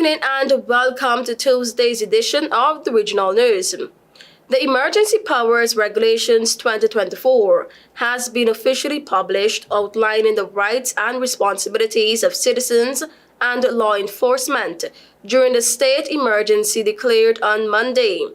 evening and welcome to Tuesday's edition of the Regional News. The Emergency Powers Regulations 2024 has been officially published, outlining the rights and responsibilities of citizens and law enforcement during the state emergency declared on Monday.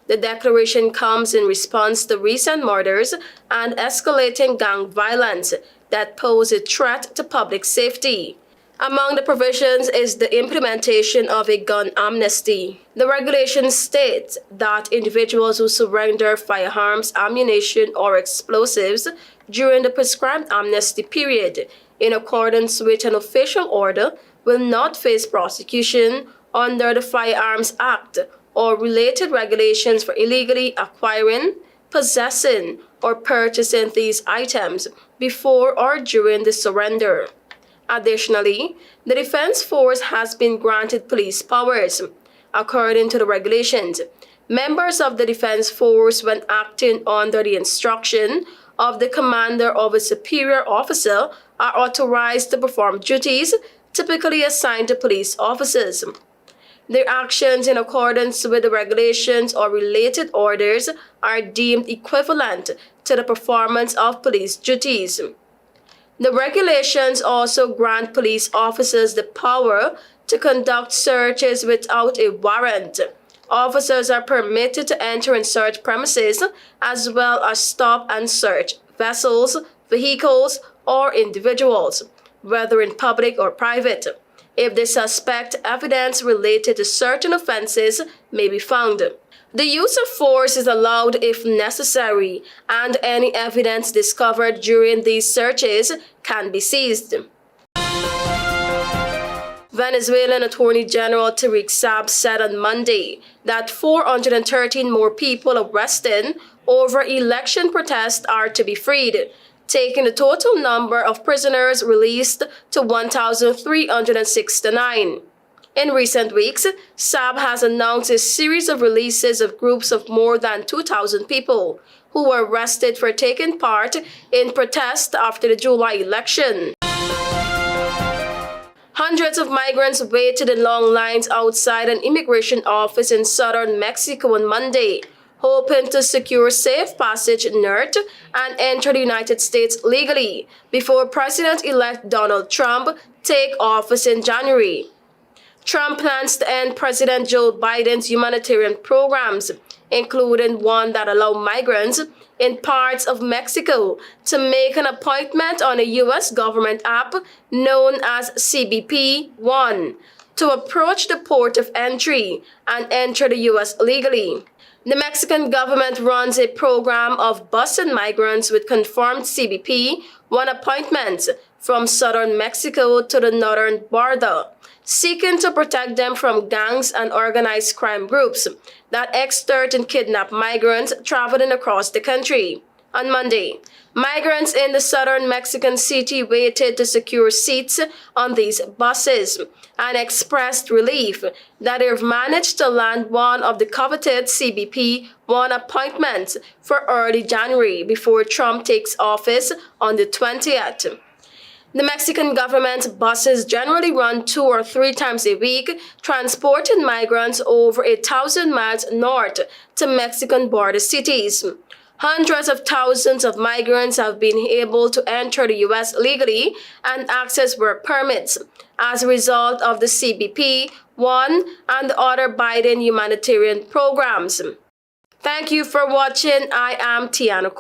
The declaration comes in response to recent murders and escalating gang violence that pose a threat to public safety. Among the provisions is the implementation of a gun amnesty. The regulations state that individuals who surrender firearms, ammunition, or explosives during the prescribed amnesty period, in accordance with an official order, will not face prosecution under the Firearms Act or related regulations for illegally acquiring, possessing, or purchasing these items before or during the surrender. Additionally, the Defense Force has been granted police powers. According to the regulations, members of the Defense Force, when acting under the instruction of the commander of a superior officer, are authorized to perform duties typically assigned to police officers. Their actions in accordance with the regulations or related orders are deemed equivalent to the performance of police duties. The regulations also grant police officers the power to conduct searches without a warrant. Officers are permitted to enter and search premises as well as stop and search vessels, vehicles, or individuals, whether in public or private, if they suspect evidence related to certain offenses may be found. The use of force is allowed if necessary, and any evidence discovered during these searches can be seized. Venezuelan Attorney General Tariq Saab said on Monday that 413 more people arrested over election protests are to be freed, taking the total number of prisoners released to 1,369. In recent weeks, Saab has announced a series of releases of groups of more than 2,000 people who were arrested for taking part in protests after the July election. Hundreds of migrants waited in long lines outside an immigration office in southern Mexico on Monday, hoping to secure safe passage north and enter the United States legally before President-elect Donald Trump take office in January. Trump plans to end President Joe Biden's humanitarian programs, including one that allows migrants in parts of Mexico to make an appointment on a U.S. government app known as CBP-1 to approach the port of entry and enter the U.S. legally. The Mexican government runs a program of busing migrants with confirmed CBP-1 appointments from southern Mexico to the northern border, seeking to protect them from gangs and organized crime groups that extort and kidnap migrants traveling across the country. On Monday, migrants in the southern Mexican city waited to secure seats on these buses and expressed relief that they've managed to land one of the coveted CBP-1 appointments for early January before Trump takes office on the 20th. The Mexican government's buses generally run 2 or 3 times a week, transporting migrants over 1,000 miles north to Mexican border cities. Hundreds of thousands of migrants have been able to enter the U.S. legally and access work permits as a result of the CBP-1 and the other Biden humanitarian programs. Thank you for watching. I am TIANA.